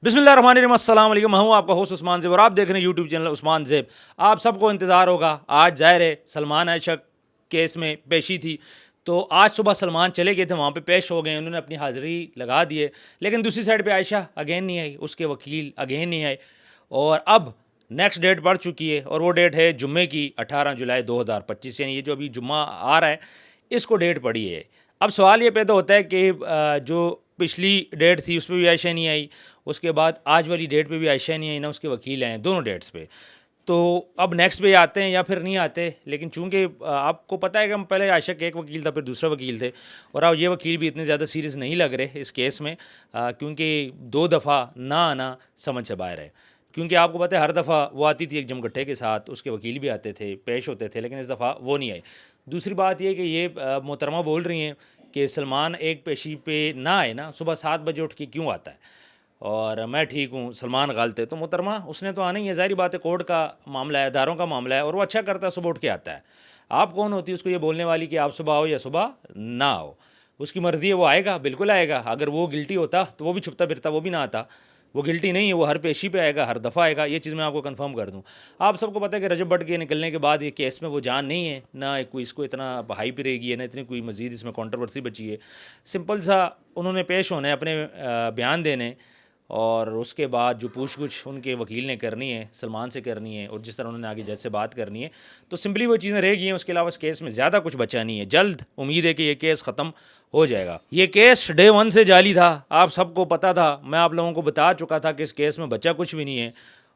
बिस्मिल्लाहिर्रहमानिर्रहीम, अस्सलाम वालेकुम। मैं हूँ आपका होस्ट उस्मान ज़ेब और आप देख रहे हैं यूट्यूब चैनल उस्मान ज़ेब। आप सबको इंतज़ार होगा, आज ज़ाहिर है सलमान आयशा केस में पेशी थी, तो आज सुबह सलमान चले गए थे, वहाँ पे पेश हो गए, उन्होंने अपनी हाज़िरी लगा दी है। लेकिन दूसरी साइड पे आयशा अगेन नहीं आई, उसके वकील अगेन नहीं आए और अब नेक्स्ट डेट बढ़ चुकी है और वो डेट है जुम्मे की 18 जुलाई 2025, यानी ये जो अभी जुम्मा आ रहा है इसको डेट पड़ी है। अब सवाल ये पैदा होता है कि जो पिछली डेट थी उस पर भी आयशा नहीं आई, उसके बाद आज वाली डेट पे भी आयशा नहीं आई, ना उसके वकील हैं दोनों डेट्स पे। तो अब नेक्स्ट पे आते हैं या फिर नहीं आते, लेकिन चूंकि आपको पता है कि हम पहले आयशा के एक वकील था, फिर दूसरा वकील थे, और अब ये वकील भी इतने ज़्यादा सीरियस नहीं लग रहे इस केस में, क्योंकि 2 दफ़ा ना आना समझ से बाहर है। क्योंकि आपको पता है हर दफ़ा वो आती थी एक जमगट्टे के साथ, उसके वकील भी आते थे, पेश होते थे, लेकिन इस दफ़ा वो नहीं आए। दूसरी बात ये कि ये मोहतरमा बोल रही हैं कि सलमान एक पेशी पे ना आए ना, सुबह 7 बजे उठ के क्यों आता है और मैं ठीक हूँ, सलमान गलत है। तो मोहतरमा उसने तो आना ही है, ज़ाहिर बात है, कोर्ट का मामला है, अदारों का मामला है, और वो अच्छा करता है, सुबह उठ के आता है। आप कौन होती है उसको ये बोलने वाली कि आप सुबह आओ या सुबह ना आओ? उसकी मर्ज़ी है, वो आएगा, बिल्कुल आएगा। अगर वो गिल्टी होता तो वो भी छुपता फिरता, वो भी ना आता। वो गिल्टी नहीं है, वो हर पेशी पे आएगा, हर दफ़ा आएगा, ये चीज़ मैं आपको कंफर्म कर दूं। आप सबको पता है कि रजब भट्ट के निकलने के बाद ये केस में वो जान नहीं है, ना कोई इसको इतना हाइप रहेगी है, ना इतनी कोई मज़ीद इसमें कंट्रोवर्सी बची है। सिंपल सा उन्होंने पेश होना है, अपने बयान देने, और उसके बाद जो पूछ-गुछ उनके वकील ने करनी है, सलमान से करनी है, और जिस तरह उन्होंने आगे जज से बात करनी है, तो सिंपली वो चीज़ें रह गई हैं। उसके अलावा इस केस में ज़्यादा कुछ बचा नहीं है। जल्द उम्मीद है कि ये केस ख़त्म हो जाएगा। ये केस डे 1 से जाली था, आप सबको पता था, मैं आप लोगों को बता चुका था कि इस केस में बचा कुछ भी नहीं है,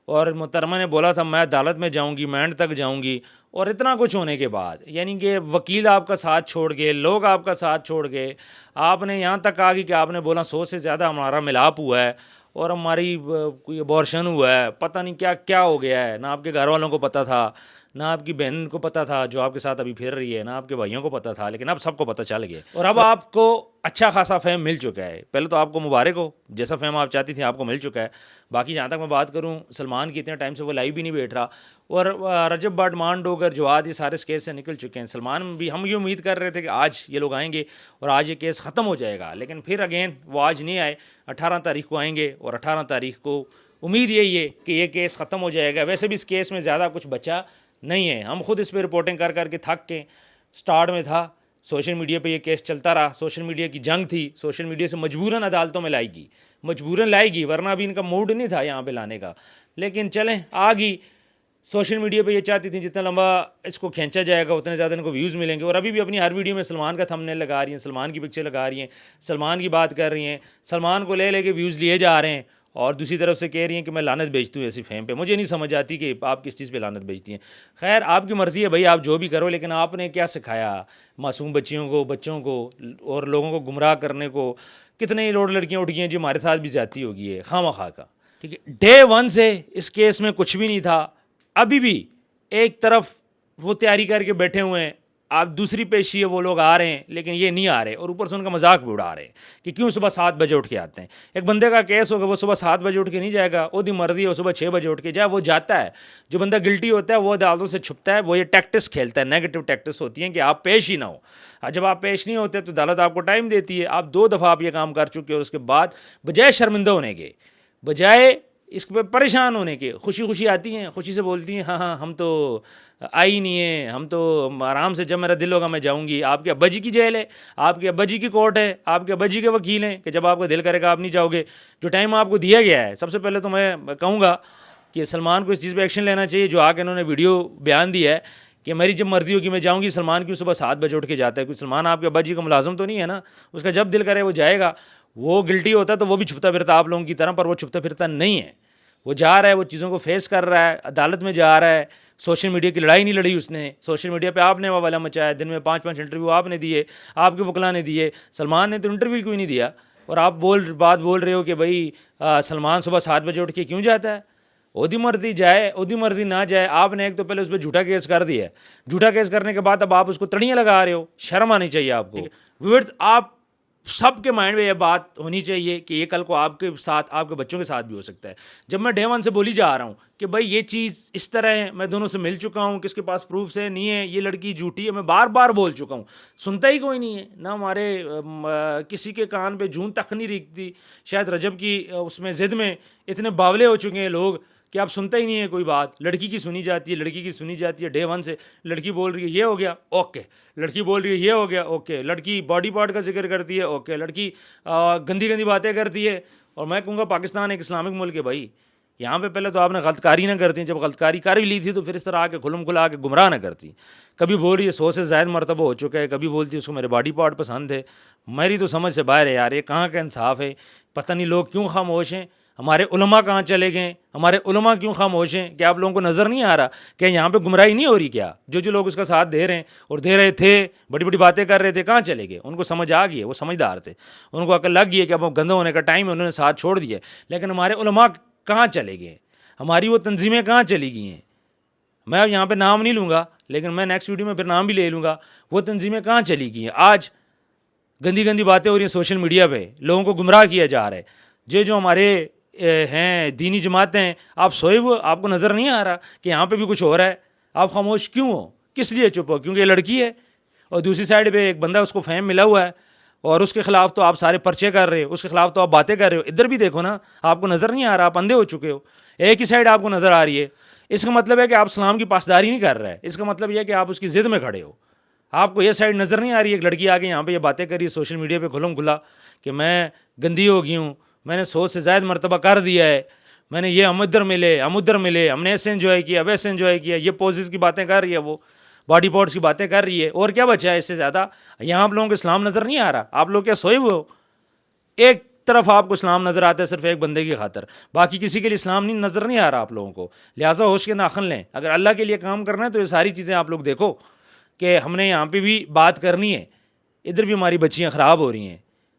और मुहतरमा ने बोला था मैं अदालत में जाऊंगी, मैं एंड तक जाऊंगी, और इतना कुछ होने के बाद, यानी कि वकील आपका साथ छोड़ गए, लोग आपका साथ छोड़ गए, आपने यहाँ तक आ गई कि आपने बोला 100 से ज़्यादा हमारा मिलाप हुआ है और हमारी कोई अबॉर्शन हुआ है, पता नहीं क्या क्या हो गया है, ना आपके घर वालों को पता था, ना आपकी बहन को पता था जो आपके साथ अभी फिर रही है, ना आपके भाइयों को पता था, लेकिन अब सबको पता चल गया और अब आपको अच्छा खासा फेम मिल चुका है। पहले तो आपको मुबारक हो, जैसा फेम आप चाहती थी आपको मिल चुका है। बाकी जहाँ तक मैं बात करूँ, सलमान की इतने टाइम से वो लाइव भी नहीं बैठ रहा, और रजब भट्ट, मांडोगर, जवाद, ये सारे इस केस से निकल चुके हैं। सलमान भी, हम ये उम्मीद कर रहे थे कि आज ये लोग आएंगे और आज ये केस ख़त्म हो जाएगा, लेकिन फिर अगेन वो आज नहीं आए, 18 तारीख को आएंगे, और 18 तारीख को उम्मीद यही है कि ये केस ख़त्म हो जाएगा। वैसे भी इस केस में ज़्यादा कुछ बचा नहीं है, हम खुद इस पर रिपोर्टिंग कर करके थक के, स्टार्ट में था सोशल मीडिया पे ये केस चलता रहा, सोशल मीडिया की जंग थी, सोशल मीडिया से मजबूरन अदालतों में लाएगी, मजबूरन लाएगी, वरना भी इनका मूड नहीं था यहाँ पे लाने का, लेकिन चलें आ गई। सोशल मीडिया पे ये चाहती थी जितना लंबा इसको खींचा जाएगा उतने ज़्यादा इनको व्यूज़ मिलेंगे, और अभी भी अपनी हर वीडियो में सलमान का थंबनेल लगा रही हैं, सलमान की पिक्चर लगा रही हैं, सलमान की बात कर रही हैं, सलमान को ले लेके व्यूज़ लिए जा रहे हैं, और दूसरी तरफ से कह रही हैं कि मैं लानत भेजती हूँ ऐसी फेम पे। मुझे नहीं समझ आती कि आप किस चीज़ पे लानत भेजती हैं। खैर आपकी मर्ज़ी है भाई, आप जो भी करो, लेकिन आपने क्या सिखाया मासूम बच्चों को और लोगों को गुमराह करने को? कितने ही रोड लड़कियाँ उठ गई हैं जी, हमारे साथ भी जाती होगी है खामा खा का। ठीक है, डे 1 से इस केस में कुछ भी नहीं था, अभी भी एक तरफ वो तैयारी करके बैठे हुए हैं, आप दूसरी पेशी है वो लोग आ रहे हैं, लेकिन ये नहीं आ रहे, और ऊपर से उनका मजाक भी उड़ा रहे हैं कि क्यों सुबह 7 बजे उठ के आते हैं। एक बंदे का केस होगा, वो सुबह 7 बजे उठ के नहीं जाएगा, वो दी मर्जी है, वो सुबह 6 बजे उठ के जाए, वो जाता है। जो बंदा गिल्टी होता है वो अदालतों से छुपता है, वो ये टैक्टिस खेलता है, नेगेटिव टैक्टिस होती हैं कि आप पेश ही ना हो। जब आप पेश नहीं होते तो अदालत आपको टाइम देती है। आप 2 दफ़ा आप ये काम कर चुके हो, उसके बाद बजाय शर्मिंदा होने के, बजाय इस पर परेशान होने के, खुशी खुशी आती हैं, खुशी से बोलती हैं हाँ हाँ हम तो आई नहीं है, हम तो आराम से, जब मेरा दिल होगा मैं जाऊंगी। आपके अब्बा जी की जेल है, आपके अब्बा जी की कोर्ट है, आपके अब्बा जी के वकील हैं कि जब आपका दिल करेगा आप नहीं जाओगे। जो टाइम आपको दिया गया है, सबसे पहले तो मैं कहूँगा कि सलमान को इस चीज़ पर एक्शन लेना चाहिए। जो आके इन्होंने वीडियो बयान दिया है कि मेरी जब मर्जी होगी मैं जाऊँगी, सलमान क्यों सुबह 7 बजे उठ के जाता है? क्योंकि सलमान आपके अब्बा जी का मुलाजम तो नहीं है ना, उसका जब दिल करे वो जाएगा। वो गिल्टी होता तो वो भी छुपता फिरता आप लोगों की तरह, पर वो छुपता फिरता नहीं है, वो जा रहा है, वो चीज़ों को फेस कर रहा है, अदालत में जा रहा है। सोशल मीडिया की लड़ाई नहीं लड़ी उसने, सोशल मीडिया पे आपने वाला मचाया, दिन में 5-5 इंटरव्यू आपने दिए, आपके वकला ने दिए, सलमान ने तो इंटरव्यू क्यों नहीं दिया? और आप बात बोल रहे हो कि भाई सलमान सुबह 7 बजे उठ के क्यों जाता है? ओदी मर्जी जाए, ओदी मर्जी ना जाए। आपने एक तो पहले उस पर झूठा केस कर दिया है, झूठा केस करने के बाद अब आप उसको तड़ियाँ लगा रहे हो, शर्म आनी चाहिए आपको। व्यूअर्स, आप سب کے مائنڈ میں یہ بات ہونی چاہیے کہ یہ کل کو آپ کے ساتھ آپ کے بچوں کے ساتھ بھی ہو سکتا ہے. جب میں ڈے ون سے بولی جا رہا ہوں کہ بھائی یہ چیز اس طرح ہے, میں دونوں سے مل چکا ہوں, کس کے پاس پروفس ہے نہیں ہے, یہ لڑکی جھوٹی ہے, میں بار بار بول چکا ہوں, سنتا ہی کوئی نہیں ہے. نہ ہمارے کسی کے کان پہ جون تک نہیں ریکھتی. شاید رجب کی اس میں ضد میں اتنے باولے ہو چکے ہیں لوگ کہ آپ سنتا ہی نہیں ہے کوئی بات. لڑکی کی سنی جاتی ہے, لڑکی کی سنی جاتی ہے. ڈے ون سے لڑکی بول رہی ہے یہ ہو گیا, اوکے. لڑکی بول رہی ہے یہ ہو گیا, اوکے. لڑکی باڈی پارٹ کا ذکر کرتی ہے, اوکے. لڑکی گندی گندی باتیں کرتی ہے. اور میں کہوں گا پاکستان ایک اسلامک ملک ہے بھائی, یہاں پہ پہلے تو آپ نے غلط کاری نہ کرتی. جب غلط کاری کر ہی لی تھی تو پھر اس طرح آ کے کھلم کھلا کے گمراہ نہ کرتی. کبھی بول رہی ہے 100 سے زائد مرتبہ ہو چکا ہے, کبھی بولتی ہے اس کو میرے باڈی پارٹ پسند ہے. میری تو سمجھ سے باہر ہے یار, یہ کہاں کا انصاف ہے. پتہ نہیں لوگ کیوں خاموش ہیں, ہمارے علماء کہاں چلے گئے, ہمارے علماء کیوں خاموش ہیں. کیا آپ لوگوں کو نظر نہیں آ رہا کہ یہاں پہ گمراہی نہیں ہو رہی کیا؟ جو لوگ اس کا ساتھ دے رہے ہیں اور دے رہے تھے, بڑی بڑی باتیں کر رہے تھے, کہاں چلے گئے؟ ان کو سمجھ آ گئی ہے, وہ سمجھدار تھے, ان کو عقل لگ گئی ہے کہ اب گندہ ہونے کا ٹائم ہے, انہوں نے ساتھ چھوڑ دیا. لیکن ہمارے علماء کہاں چلے گئے؟ ہماری وہ تنظیمیں کہاں چلی گئی ہیں؟ میں اب یہاں پہ نام نہیں لوں گا, لیکن میں نیکسٹ ویڈیو میں پھر نام بھی لے لوں گا. وہ تنظیمیں کہاں چلی گئی ہیں؟ آج گندی گندی باتیں ہو رہی ہیں سوشل میڈیا پہ, لوگوں کو گمراہ کیا جا رہا ہے. جو ہمارے ہیں دینی جماعتیں ہیں, آپ سوئے ہوئے, آپ کو نظر نہیں آ رہا کہ یہاں پہ بھی کچھ ہو رہا ہے؟ آپ خاموش کیوں ہو؟ کس لیے چپ ہو؟ کیونکہ یہ لڑکی ہے. اور دوسری سائڈ پہ ایک بندہ اس کو فیم ملا ہوا ہے, اور اس کے خلاف تو آپ سارے پرچے کر رہے ہو, اس کے خلاف تو آپ باتیں کر رہے ہو. ادھر بھی دیکھو نا, آپ کو نظر نہیں آ رہا؟ آپ اندھے ہو چکے ہو. ایک ہی سائڈ آپ کو نظر آ رہی ہے. اس کا مطلب ہے کہ آپ اسلام کی پاسداری نہیں کر رہے. اس کا مطلب یہ ہے کہ آپ اس کی ضد میں کھڑے ہو. آپ کو یہ سائڈ نظر نہیں آ رہی ہے. ایک لڑکی آ کے یہاں پہ یہ باتیں کر رہی ہے سوشل میڈیا پہ کھلم کھلا کہ میں گندی ہو گئی ہوں, میں نے 100 سے زائد مرتبہ کر دیا ہے, میں نے یہ ہم ادھر ملے, ہم نے ایسے انجوائے کیا, ویسے انجوائے کیا. یہ پوزز کی باتیں کر رہی ہے, وہ باڈی پارٹس کی باتیں کر رہی ہے. اور کیا بچا ہے اس سے زیادہ؟ یہاں آپ لوگوں کو اسلام نظر نہیں آ رہا؟ آپ لوگ کیا سوئے ہوئے ہو؟ ایک طرف آپ کو اسلام نظر آتا ہے صرف ایک بندے کی خاطر, باقی کسی کے لیے اسلام نہیں نظر نہیں آ رہا آپ لوگوں کو. لہٰذا ہوش کے ناخن لیں. اگر اللہ کے لیے کام کرنا ہے تو یہ ساری چیزیں آپ لوگ دیکھو کہ ہم نے یہاں پہ بھی بات کرنی ہے. ادھر بھی ہماری بچیاں خراب ہو رہی ہیں,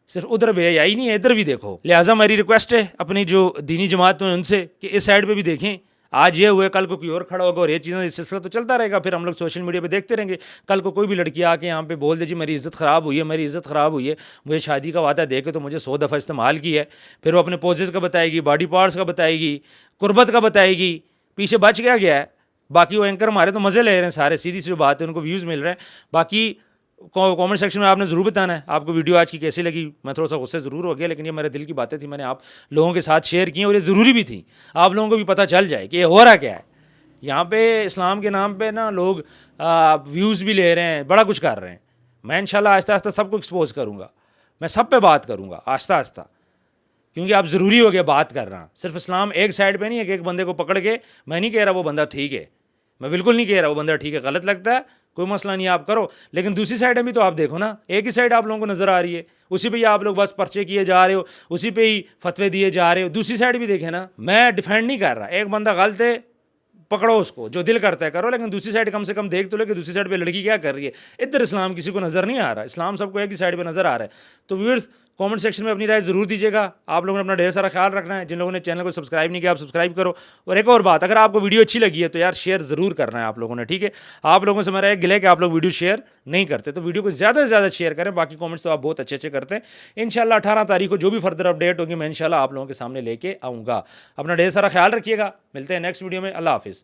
صرف ادھر بے حیائی نہیں ہے, ادھر بھی دیکھو. لہٰذا میری ریکویسٹ ہے اپنی جو دینی جماعت میں ان سے کہ اس سائڈ پہ بھی دیکھیں. آج یہ ہوئے, کل کو کوئی اور کھڑا ہوگا, اور یہ چیزیں یہ سلسلہ تو چلتا رہے گا. پھر ہم لوگ سوشل میڈیا پہ دیکھتے رہیں گے. کل کو کوئی بھی لڑکی آ کے یہاں پہ بول دے جی میری عزت خراب ہوئی ہے, میری عزت خراب ہوئی ہے, مجھے شادی کا وعدہ دے کے تو مجھے 100 دفعہ استعمال کی ہے. پھر وہ اپنے پوزز کا بتائے گی, باڈی پارٹس کا بتائے گی, قربت کا بتائے گی. پیچھے بچ گیا ہے. باقی وہ اینکر ہمارے تو مزے لے رہے ہیں سارے, سیدھی سی جو بات ہے, ان کو ویوز مل رہے ہیں. باقی کامنٹ سیکشن میں آپ نے ضرور بتانا ہے آپ کو ویڈیو آج کی کیسی لگی. میں تھوڑا سا غصے ضرور ہو گیا, لیکن یہ میرے دل کی باتیں تھیں, میں نے آپ لوگوں کے ساتھ شیئر کی, اور یہ ضروری بھی تھی. آپ لوگوں کو بھی پتہ چل جائے کہ یہ ہو رہا کیا ہے. یہاں پہ اسلام کے نام پہ نا لوگ ویوز بھی لے رہے ہیں, بڑا کچھ کر رہے ہیں. میں انشاءاللہ آہستہ آہستہ سب کو ایکسپوز کروں گا, میں سب پہ بات کروں گا آہستہ آہستہ, کیونکہ آپ ضروری ہو گیا بات کرنا. صرف اسلام ایک سائڈ پہ نہیں ہے کہ ایک بندے کو پکڑ کے, میں نہیں کہہ رہا وہ بندہ ٹھیک ہے, میں بالکل نہیں کہہ رہا وہ بندہ ٹھیک ہے, غلط لگتا ہے کوئی مسئلہ نہیں, آپ کرو. لیکن دوسری سائڈ میں بھی تو آپ دیکھو نا, ایک ہی سائڈ آپ لوگوں کو نظر آ رہی ہے, اسی پہ ہی آپ لوگ بس پرچے کیے جا رہے ہو, اسی پہ ہی فتوے دیے جا رہے ہو. دوسری سائڈ بھی دیکھیں نا, میں ڈیفینڈ نہیں کر رہا, ایک بندہ غلط ہے پکڑو اس کو, جو دل کرتا ہے کرو, لیکن دوسری سائڈ کم سے کم دیکھ تو لے کہ دوسری سائڈ پہ لڑکی کیا کر رہی ہے. ادھر اسلام کسی کو نظر نہیں آ رہا, اسلام سب کو ایک ہی سائڈ پہ نظر آ رہا ہے. تو ویورز کامنٹ سیکشن میں اپنی رائے ضرور دیجیے گا. آپ لوگوں نے اپنا ڈھیر سارا خیال رکھنا ہے. جن لوگوں نے چینل کو سبسکرائب نہیں کیا آپ سبسکرائب کرو. اور ایک اور بات, اگر آپ کو ویڈیو اچھی لگی ہے تو یار شیئر ضرور کرنا ہے آپ لوگوں نے, ٹھیک ہے. آپ لوگوں سے میرا ایک گلے کہ آپ لوگ ویڈیو شیئر نہیں کرتے, تو ویڈیو کو زیادہ سے زیادہ شیئر کریں. باقی کامنٹس تو آپ بہت اچھے اچھے کرتے ہیں. انشاءاللہ 18 تاریخ کو جو بھی فردر اپڈیٹ ہوگی میں انشاءاللہ آپ لوگوں کے سامنے لے کے آؤں گا. اپنا ڈھیر سارا خیال رکھیے گا, ملتے ہیں نیکسٹ ویڈیو میں. اللہ حافظ.